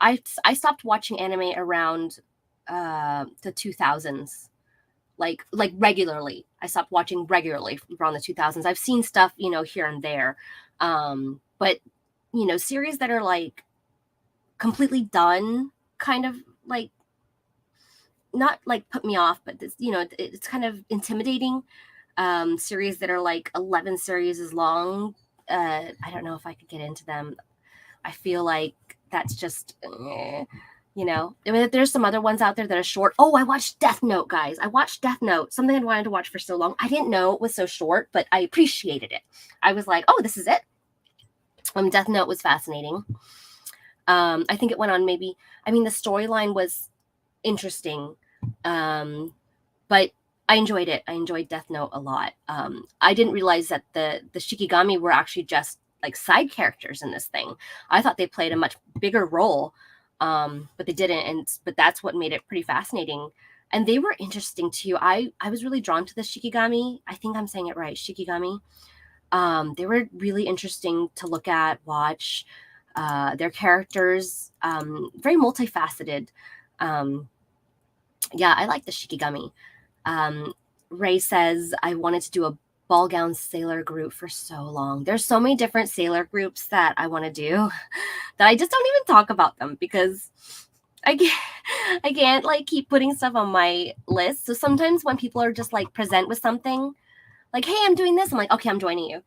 I stopped watching anime around the 2000s, like regularly. I stopped watching regularly around the 2000s. I've seen stuff, here and there. But series that are like completely done, kind of like not like put me off, but this, it's kind of intimidating. Series that are like 11 series is long. I don't know if I could get into them. I feel like that's just, I mean, there's some other ones out there that are short. Oh, I watched Death Note, guys. I watched Death Note, something I wanted to watch for so long. I didn't know it was so short, but I appreciated it. I was like, oh, this is it. Death Note was fascinating. I think it went on the storyline was interesting, but I enjoyed it. I enjoyed Death Note a lot. I didn't realize that the Shikigami were actually just like side characters in this thing. I thought they played a much bigger role, but they didn't. But that's what made it pretty fascinating. And they were interesting too. I was really drawn to the Shikigami. I think I'm saying it right, Shikigami. They were really interesting to look at, watch. Their characters, very multifaceted. Yeah, I like the Shikigami. Ray says, I wanted to do a ball gown sailor group for so long. There's so many different sailor groups that I want to do that I just don't even talk about them because I can't like keep putting stuff on my list. So sometimes when people are just like present with something, like, hey, I'm doing this, I'm like, okay, I'm joining you.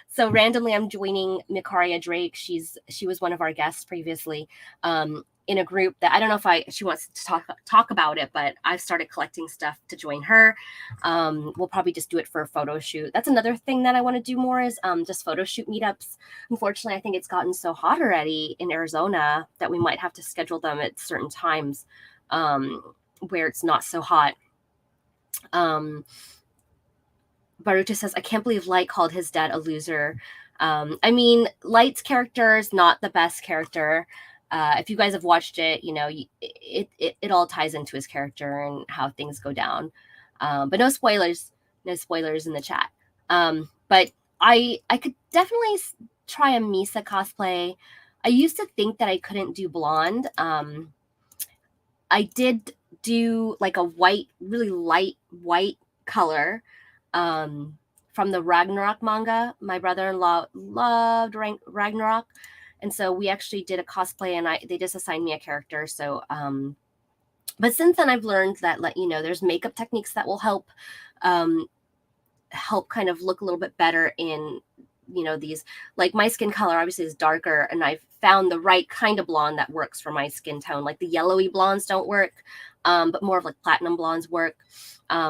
So randomly I'm joining Mikaria Drake. She was one of our guests previously, in a group that I don't know if she wants to talk about it, but I've started collecting stuff to join her. We'll probably just do it for a photo shoot. That's another thing that I want to do more is just photo shoot meetups. Unfortunately, I think it's gotten so hot already in Arizona that we might have to schedule them at certain times where it's not so hot. Baruta says, I can't believe Light called his dad a loser. I mean, Light's character is not the best character. If you guys have watched it, it all ties into his character and how things go down. But no spoilers in the chat. But I could definitely try a Misa cosplay. I used to think that I couldn't do blonde. I did do like a white, really light white color from from the Ragnarok manga. My brother-in-law loved Ragnarok, and so we actually did a cosplay, and they just assigned me a character. So, but since then I've learned that, there's makeup techniques that will help kind of look a little bit better in, these, like my skin color obviously is darker, and I've found the right kind of blonde that works for my skin tone. Like the yellowy blondes don't work, but more of like platinum blondes work.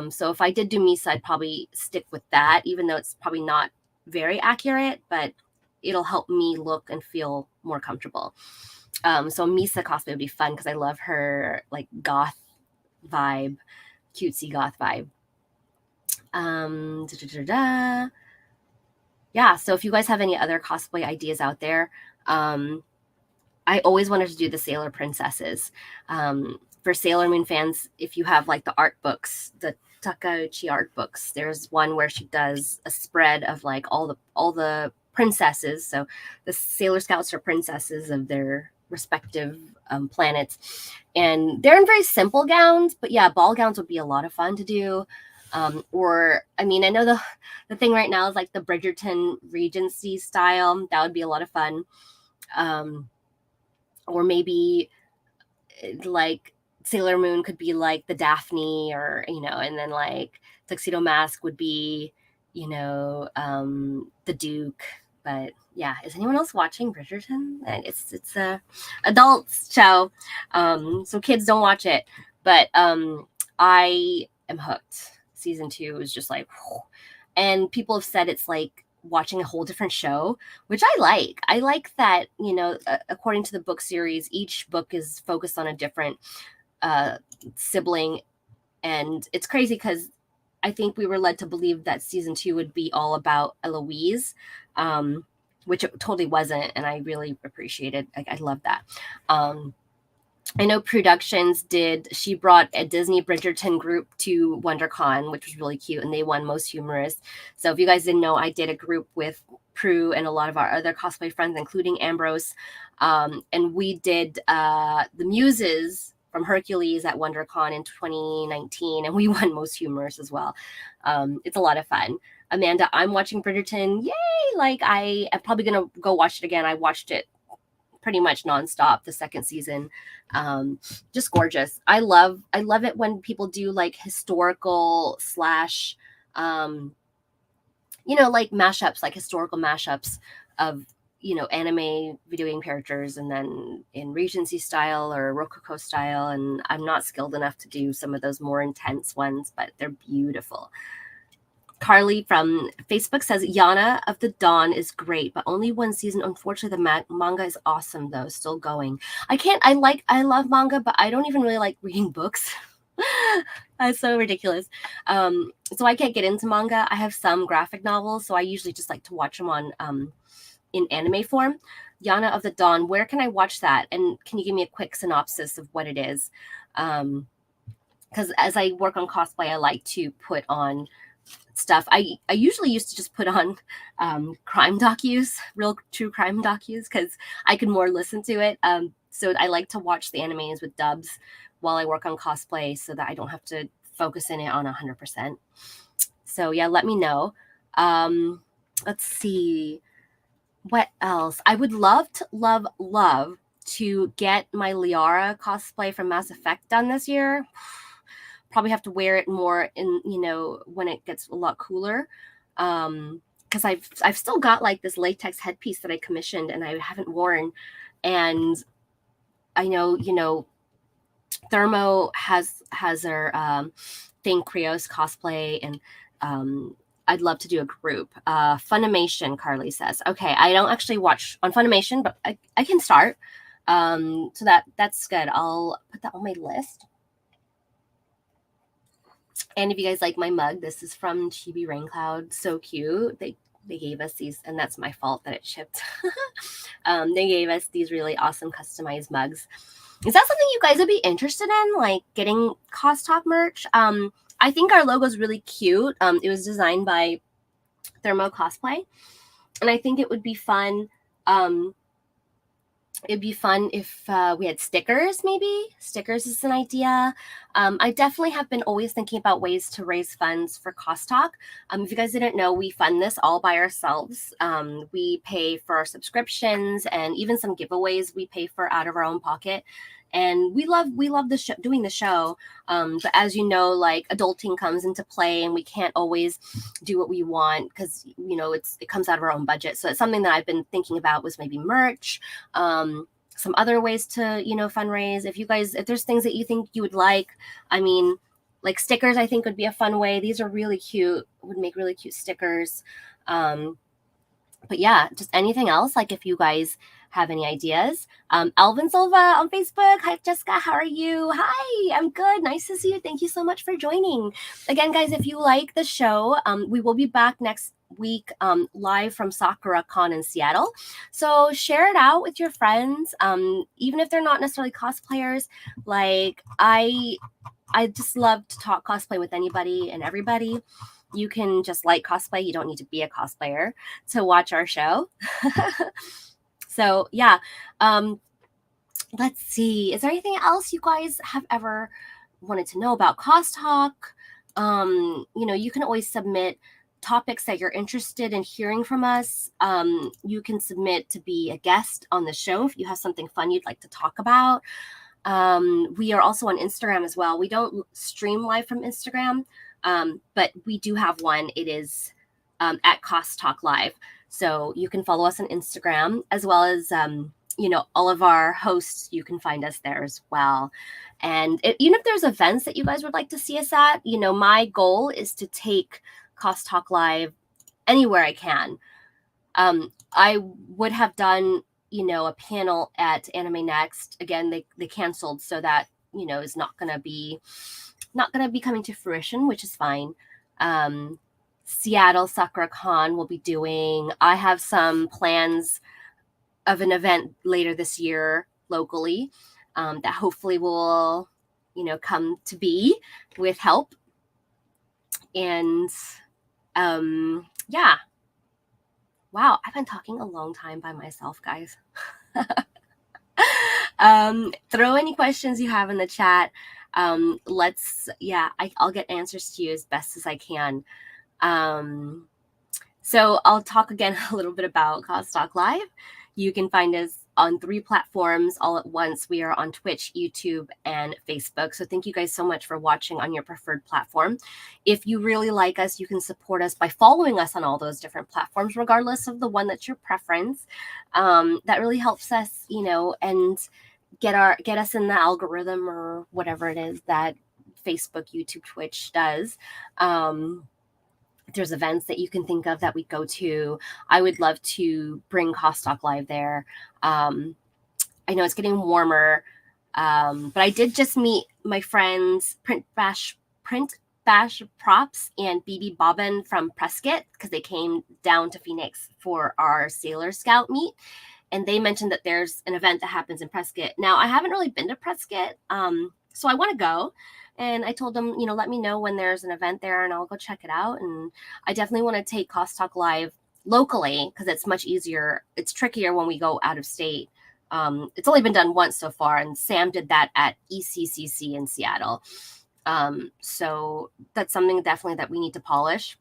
So if I did do Misa, I'd probably stick with that, even though it's probably not very accurate, but it'll help me look and feel more comfortable. So Misa cosplay would be fun because I love her like goth vibe, cutesy goth vibe. Yeah, so if you guys have any other cosplay ideas out there, I always wanted to do the Sailor Princesses. For Sailor Moon fans, if you have like the art books, the Takauchi art books, there's one where she does a spread of like all the princesses. So the Sailor Scouts are princesses of their respective planets, and they're in very simple gowns, but yeah, ball gowns would be a lot of fun to do. Or I mean, I know the thing right now is like the Bridgerton Regency style. That would be a lot of fun. Or maybe like Sailor Moon could be like the Daphne, or and then like Tuxedo Mask would be the Duke. But yeah, is anyone else watching Bridgerton? It's a adult show, so kids don't watch it, but I am hooked. Season 2 is just like, whew. And people have said it's like watching a whole different show, which I like. I like that, according to the book series, each book is focused on a different sibling. And it's crazy because I think we were led to believe that season 2 would be all about Eloise, which it totally wasn't. And I really appreciated, I love that. I know Productions she brought a Disney Bridgerton group to WonderCon, which was really cute, and they won Most Humorous. So if you guys didn't know, I did a group with Prue and a lot of our other cosplay friends, including Ambrose. And we did the Muses from Hercules at WonderCon in 2019, and we won Most Humorous as well. It's a lot of fun. Amanda, I'm watching Bridgerton. Yay! Like, I am probably going to go watch it again. I watched it pretty much nonstop the second season. Just gorgeous. I love it when people do like historical slash like mashups, like historical mashups of anime video game characters, and then in Regency style or Rococo style. And I'm not skilled enough to do some of those more intense ones, but they're beautiful. Carly from Facebook says Yana of the Dawn is great, but only one season. Unfortunately, the manga is awesome though, still going. I love manga, but I don't even really like reading books. That's so ridiculous. So I can't get into manga. I have some graphic novels, so I usually just like to watch them on in anime form. Yana of the Dawn, where can I watch that? And can you give me a quick synopsis of what it is? Because as I work on cosplay, I like to put on stuff. I usually used to just put on crime docus, real true crime docus, because I could more listen to it. So I like to watch the animes with dubs while I work on cosplay, so that I don't have to focus in it on 100%. So yeah, let me know. Let's see what else. I would love to get my Liara cosplay from Mass Effect done this year. Probably have to wear it more in, when it gets a lot cooler. Because I've still got like this latex headpiece that I commissioned and I haven't worn. And I know, Thermo has her thing, Krios cosplay, and I'd love to do a group. Funimation, Carly says. Okay, I don't actually watch on Funimation, but I can start. So that's good. I'll put that on my list. And if you guys like my mug, this is from Chibi Raincloud. So cute. They gave us these, and that's my fault that it shipped. They gave us these really awesome customized mugs. Is that something you guys would be interested in, like getting CosTalk merch? I think our logo is really cute. It was designed by Thermo Cosplay, and I think it would be fun It'd be fun if we had stickers, maybe. Stickers is an idea. I definitely have been always thinking about ways to raise funds for CosTalk. If you guys didn't know, we fund this all by ourselves. We pay for our subscriptions and even some giveaways we pay for out of our own pocket. And we love the show, doing the show. But as you know, like adulting comes into play, and we can't always do what we want because it comes out of our own budget. So it's something that I've been thinking about was maybe merch, some other ways to fundraise. If there's things that you think you would like, I mean, like stickers, I think would be a fun way. These are really cute, would make really cute stickers. But yeah, just anything else, like if you guys have any ideas. Alvin Silva on Facebook. Hi, Jessica. How are you? Hi, I'm good. Nice to see you. Thank you so much for joining. Again, guys, if you like the show, we will be back next week live from Sakura Con in Seattle. So share it out with your friends, even if they're not necessarily cosplayers. Like I just love to talk cosplay with anybody and everybody. You can just like cosplay. You don't need to be a cosplayer to watch our show. So yeah, let's see. Is there anything else you guys have ever wanted to know about CosTalk? You can always submit topics that you're interested in hearing from us. You can submit to be a guest on the show if you have something fun you'd like to talk about. We are also on Instagram as well. We don't stream live from Instagram, but we do have one. It is at CosTalk Live. So you can follow us on Instagram, as well as all of our hosts. You can find us there as well. And even if there's events that you guys would like to see us at, my goal is to take CosTalk Live anywhere I can. I would have done a panel at Anime Next. Again, they canceled, so that is not gonna be coming to fruition, which is fine. Seattle Sakura Con will be doing. I have some plans of an event later this year locally that hopefully will come to be with help. And yeah. Wow, I've been talking a long time by myself, guys. Throw any questions you have in the chat. I'll get answers to you as best as I can. So I'll talk again a little bit about CosTalk Live. You can find us on 3 platforms all at once. We are on Twitch, YouTube, and Facebook. So thank you guys so much for watching on your preferred platform. If you really like us, you can support us by following us on all those different platforms, regardless of the one that's your preference. That really helps us, and get us in the algorithm or whatever it is that Facebook, YouTube, Twitch does. There's events that you can think of that we go to. I would love to bring CosTalk Live there. I know it's getting warmer, but I did just meet my friends Print Bash Props and BB Bobbin from Prescott, because they came down to Phoenix for our Sailor Scout meet. And they mentioned that there's an event that happens in Prescott. Now, I haven't really been to Prescott, so I want to go. And I told them, let me know when there's an event there and I'll go check it out. And I definitely want to take CosTalk Live locally because it's much easier. It's trickier when we go out of state. It's only been done once so far, and Sam did that at ECCC in Seattle. So that's something definitely that we need to polish,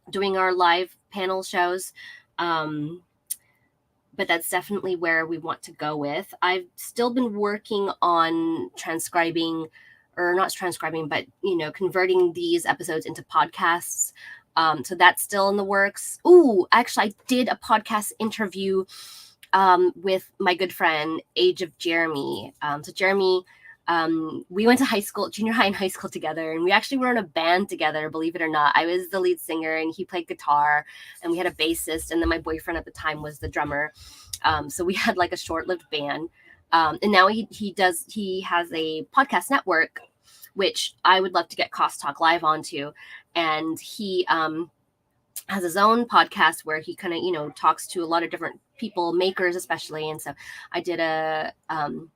doing our live panel shows. But that's definitely where we want to go with. I've still been working on transcribing, or not transcribing, but converting these episodes into podcasts. So that's still in the works. Ooh, actually, I did a podcast interview with my good friend Age of Jeremy. So Jeremy, we went to junior high and high school together, and we actually were in a band together, believe it or not. I was the lead singer and he played guitar, and we had a bassist, and then my boyfriend at the time was the drummer. So we had like a short-lived band. And now he has a podcast network, which I would love to get CosTalk Live onto. And he has his own podcast where he kind of, talks to a lot of different people, makers especially. And so I did an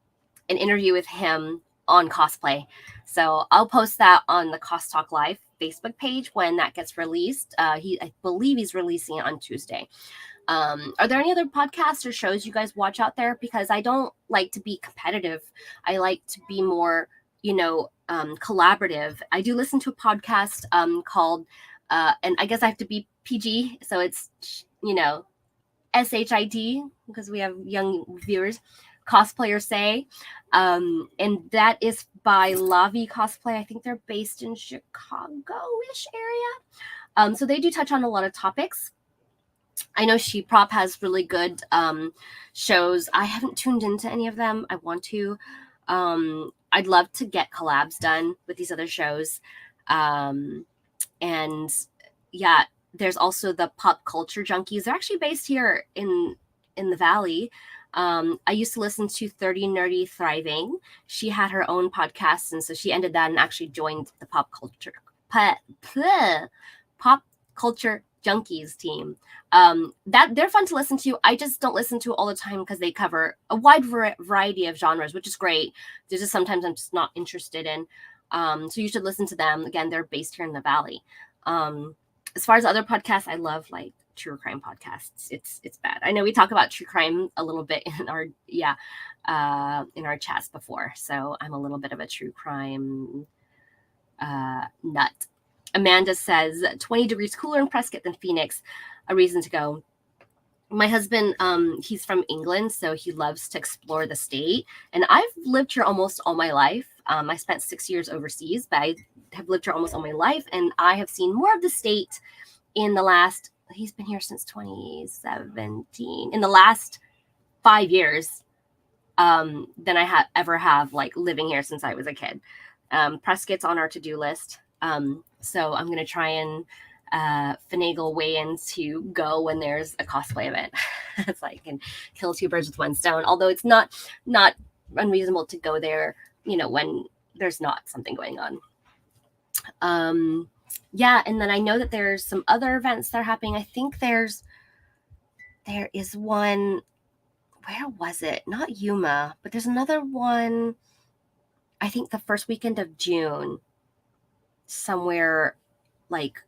interview with him on cosplay. So I'll post that on the CosTalk Live Facebook page when that gets released. I believe he's releasing it on Tuesday. Are there any other podcasts or shows you guys watch out there? Because I don't like to be competitive. I like to be more, collaborative. I do listen to a podcast called, and I guess I have to be PG, so it's, SHIT, because we have young viewers, Cosplayers Say. And that is by Lavi Cosplay. I think they're based in Chicago-ish area. So they do touch on a lot of topics. I know She Prop has really good shows. I haven't tuned into any of them. I want to. I'd love to get collabs done with these other shows. And yeah, there's also the Pop Culture Junkies. They're actually based here in the Valley. I used to listen to 30 Nerdy Thriving. She had her own podcast, and so she ended that and actually joined the Pop Culture Junkies team. That they're fun to listen to. I just don't listen to it all the time because they cover a wide variety of genres, which is great. There's just sometimes I'm just not interested in. So you should listen to them. Again, they're based here in the Valley. As far as other podcasts, I love like true crime podcasts. It's bad. I know we talk about true crime a little bit in our chats before, so I'm a little bit of a true crime nut. Amanda says 20 degrees cooler in Prescott than Phoenix. A reason to go. My husband, he's from England, so he loves to explore the state. And I've lived here almost all my life. I spent 6 years overseas, but I have lived here almost all my life. And I have seen more of the state in the last, he's been here since 2017, in the last 5 years than I ever have, like, living here since I was a kid. Prescott's on our to-do list. So I'm going to try and finagle way in to go when there's a cosplay event. It's like I can kill two birds with one stone, although it's not unreasonable to go there, when there's not something going on. Yeah, and then I know that there's some other events that are happening. I think there is one, where was it? Not Yuma, but there's another one, I think the first weekend of June, somewhere like,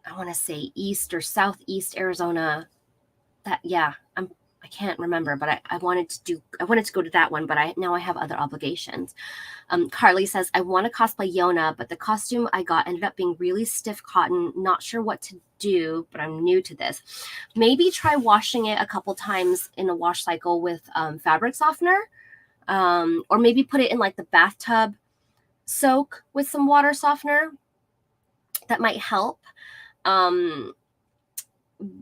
I want to say east or southeast Arizona. I can't remember, but I wanted to go to that one, but now I have other obligations. Carly says, I want to cosplay Yona, but the costume I got ended up being really stiff cotton. Not sure what to do, but I'm new to this. Maybe try washing it a couple times in a wash cycle with fabric softener, or maybe put it in like the bathtub soak with some water softener. That might help.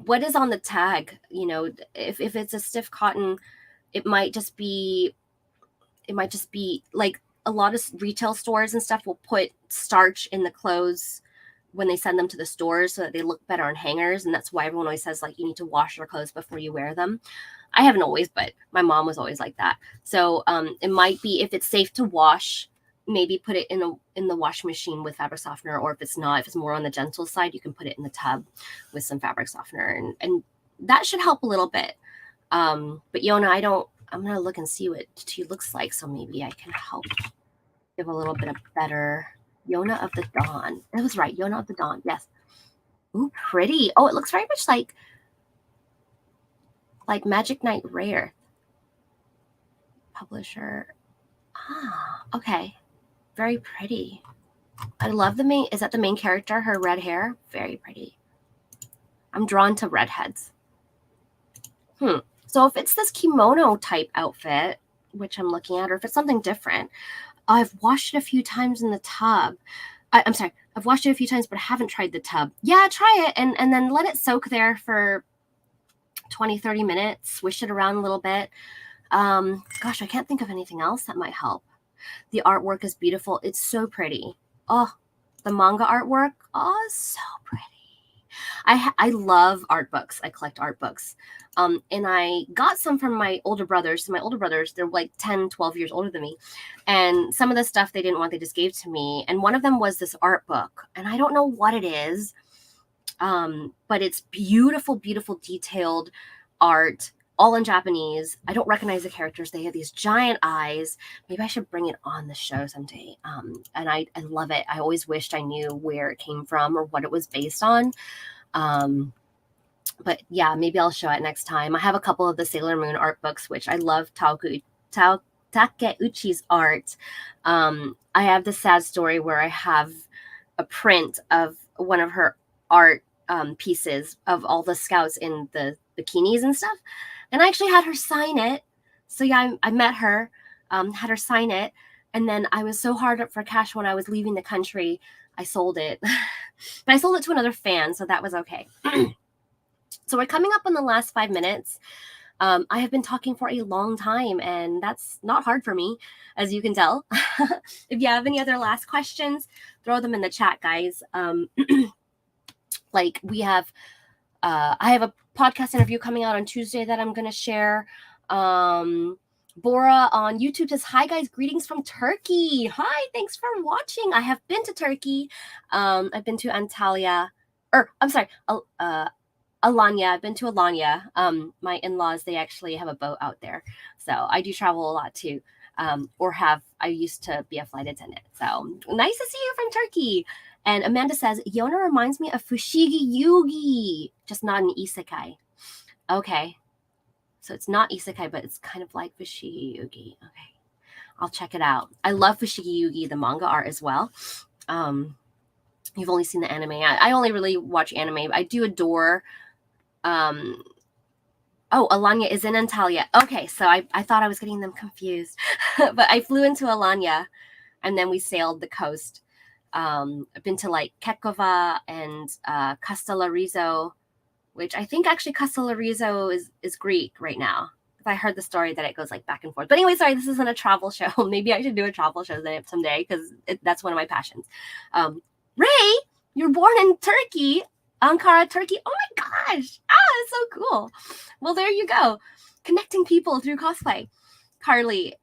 What is on the tag? If it's a stiff cotton, it might just be like a lot of retail stores and stuff will put starch in the clothes when they send them to the stores so that they look better on hangers. And that's why everyone always says, like, you need to wash your clothes before you wear them. I haven't always, but my mom was always like that. So it might be, if it's safe to wash, maybe put it in the washing machine with fabric softener, or if it's more on the gentle side, you can put it in the tub with some fabric softener, and that should help a little bit. But Yona, I'm gonna look and see what she looks like, so maybe I can help give a little bit of better. Yona of the Dawn. That was right. Yona of the Dawn. Yes. Ooh, pretty. Oh, it looks very much like Magic Knight Rare. Publisher. Okay. Very pretty. I love is that the main character? Her red hair? Very pretty. I'm drawn to redheads. So if it's this kimono type outfit, which I'm looking at, or if it's something different, I've washed it a few times in the tub. I'm sorry. I've washed it a few times, but I haven't tried the tub. Yeah, try it and then let it soak there for 20, 30 minutes. Swish it around a little bit. Gosh, I can't think of anything else that might help. The artwork is beautiful. It's so pretty. Oh, the manga artwork. Oh, so pretty. I love art books. I collect art books. And I got some from my older brothers. So my older brothers, they're like 10, 12 years older than me. And some of the stuff they didn't want, they just gave to me. And one of them was this art book. And I don't know what it is, but it's beautiful, beautiful, detailed art. all in Japanese. I don't recognize the characters. They have these giant eyes. Maybe I should bring it on the show someday. And I love it. I always wished I knew where it came from or what it was based on. But yeah, maybe I'll show it next time. I have a couple of the Sailor Moon art books, which I love Takeuchi's art. I have the sad story where I have a print of one of her art pieces of all the scouts in the bikinis and stuff. And I actually had her sign it. So yeah, I met her, had her sign it. And then I was so hard up for cash when I was leaving the country, I sold it. But I sold it to another fan, so that was okay. So we're coming up on the last 5 minutes. I have been talking for a long time, and that's not hard for me, as you can tell. If you have any other last questions, throw them in the chat, guys. Like we have, I have a podcast interview coming out on Tuesday that I'm going to share. Bora on YouTube says, hi guys, greetings from Turkey. Hi, thanks for watching. I have been to Turkey. I've been to Antalya, or I'm sorry, Alanya. I've been to Alanya. My in-laws, they actually have a boat out there. So I do travel a lot too. I used to be a flight attendant. So nice to see you from Turkey. And Amanda says, Yona reminds me of Fushigi Yugi, just not an isekai. Okay. So it's not isekai, but it's kind of like Fushigi Yugi. Okay. I'll check it out. I love Fushigi Yugi, the manga art as well. You've only seen the anime. I only really watch anime. I do adore... Alanya is in Antalya. Okay, so I thought I was getting them confused. But I flew into Alanya, and then we sailed the coast. I've been to like Kekova and Castellarizo, which I think actually Castellarizo is Greek right now. I heard the story that it goes like back and forth. But anyway, sorry, this isn't a travel show. Maybe I should do a travel show someday because that's one of my passions. Ray, you're born in Turkey, Ankara, Turkey. Oh my gosh. That's so cool. Well, there you go. Connecting people through cosplay. Carly,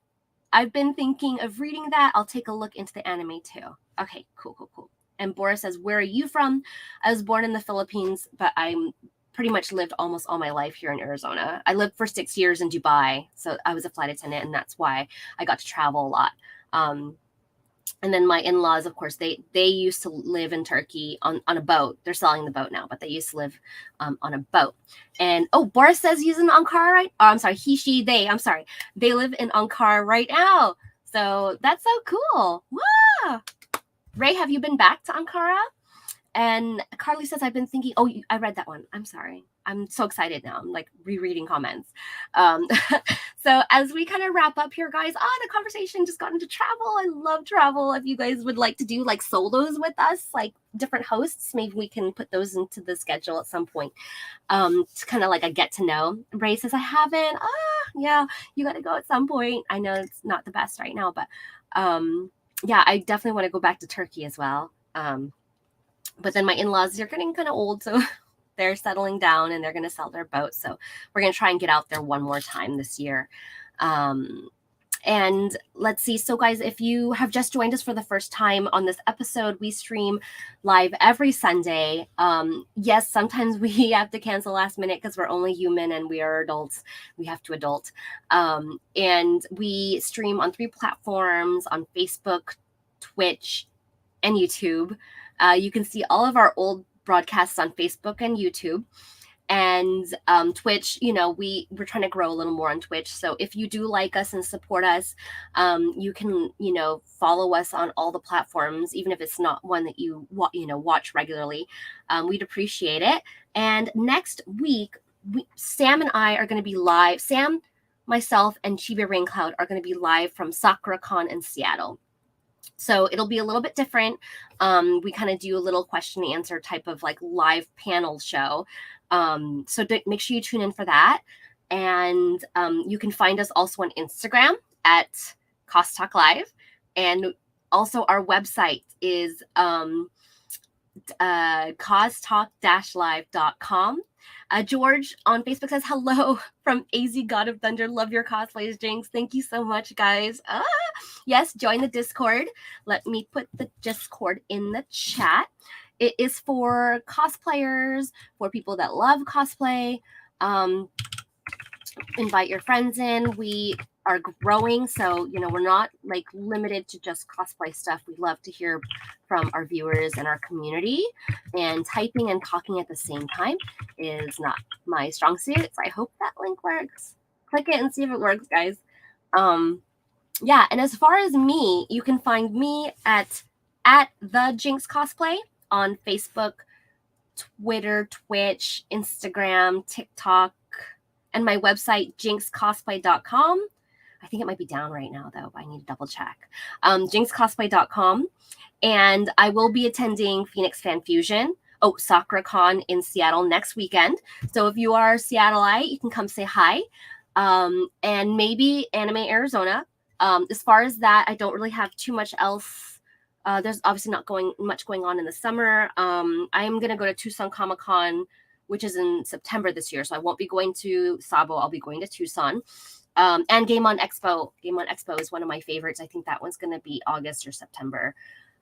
I've been thinking of reading that. I'll take a look into the anime too. Okay, cool. And Boris says, where are you from? I was born in the Philippines, but I'm pretty much lived almost all my life here in Arizona. I lived for 6 years in Dubai. So I was a flight attendant, and that's why I got to travel a lot. And then my in-laws, of course, they used to live in Turkey on a boat. They're selling the boat now, but they used to live on a boat. And Boris says he's in Ankara, right? Oh, I'm sorry, he, she, they. I'm sorry, they live in Ankara right now. So that's so cool. Wow. Ray, have you been back to Ankara? And Carly says, I've been thinking, I read that one. I'm sorry. I'm so excited now. I'm like rereading comments. So as we kind of wrap up here, guys, the conversation just got into travel. I love travel. If you guys would like to do like solos with us, like different hosts, maybe we can put those into the schedule at some point. It's kind of like a get to know. Ray says, I haven't. Yeah, you got to go at some point. I know it's not the best right now, but yeah, I definitely want to go back to Turkey as well. But then my in-laws, they're getting kind of old, so they're settling down and they're going to sell their boat. So we're going to try and get out there one more time this year. And let's see. So guys, if you have just joined us for the first time on this episode, we stream live every Sunday. Yes, sometimes we have to cancel last minute because we're only human and we are adults. We have to adult. And we stream on 3 platforms, on Facebook, Twitch, and YouTube. You can see all of our old broadcasts on Facebook and YouTube. And Twitch, we're trying to grow a little more on Twitch. So if you do like us and support us, you can, follow us on all the platforms, even if it's not one that you watch regularly. We'd appreciate it. And next week, Sam and I are going to be live. Sam, myself, and Chibi Raincloud are going to be live from SakuraCon in Seattle. So it'll be a little bit different. We kind of do a little question and answer type of like live panel show. So make sure you tune in for that. And you can find us also on Instagram at CosTalk Live. And also our website is CosTalk-live.com. George on Facebook says, hello from AZ God of Thunder. Love your cosplays, Jinx. Thank you so much, guys. Yes, join the Discord. Let me put the Discord in the chat. It is for cosplayers, for people that love cosplay. invite your friends in. We are growing, so we're not like limited to just cosplay stuff. We love to hear from our viewers and our community, and typing and talking at the same time is not my strong suit. So I hope that link works. Click it and see if it works, guys. Yeah, and as far as me, you can find me at the Jinx Cosplay on Facebook, Twitter, Twitch, Instagram, TikTok, and my website, jinxcosplay.com. I think it might be down right now, though, but I need to double check. Jinxcosplay.com. And I will be attending Phoenix Fan Fusion, SakuraCon in Seattle next weekend. So if you are Seattleite, you can come say hi. And maybe Anime Arizona. As far as that, I don't really have too much else. There's obviously not much going on in the summer. I am going to go to Tucson Comic Con, which is in September this year. So I won't be going to Sabo. I'll be going to Tucson. And Game On Expo. Game On Expo is one of my favorites. I think that one's going to be August or September.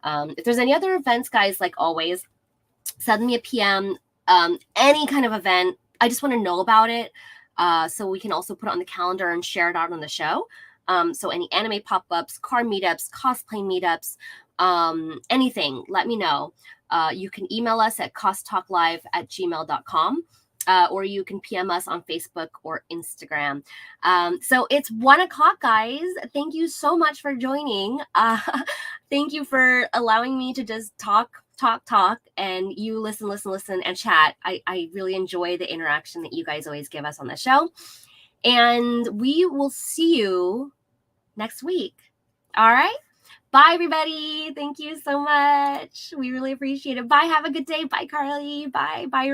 If there's any other events, guys, like always, send me a PM. Any kind of event. I just want to know about it. So we can also put it on the calendar and share it out on the show. So any anime pop-ups, car meetups, cosplay meetups, anything, let me know. You can email us at costtalklive@gmail.com. Or you can PM us on Facebook or Instagram. So it's 1:00, guys. Thank you so much for joining. Thank you for allowing me to just talk, and you listen, and chat. I really enjoy the interaction that you guys always give us on the show. And we will see you next week. All right? Bye, everybody. Thank you so much. We really appreciate it. Bye. Have a good day. Bye, Carly. Bye. Bye, Rick.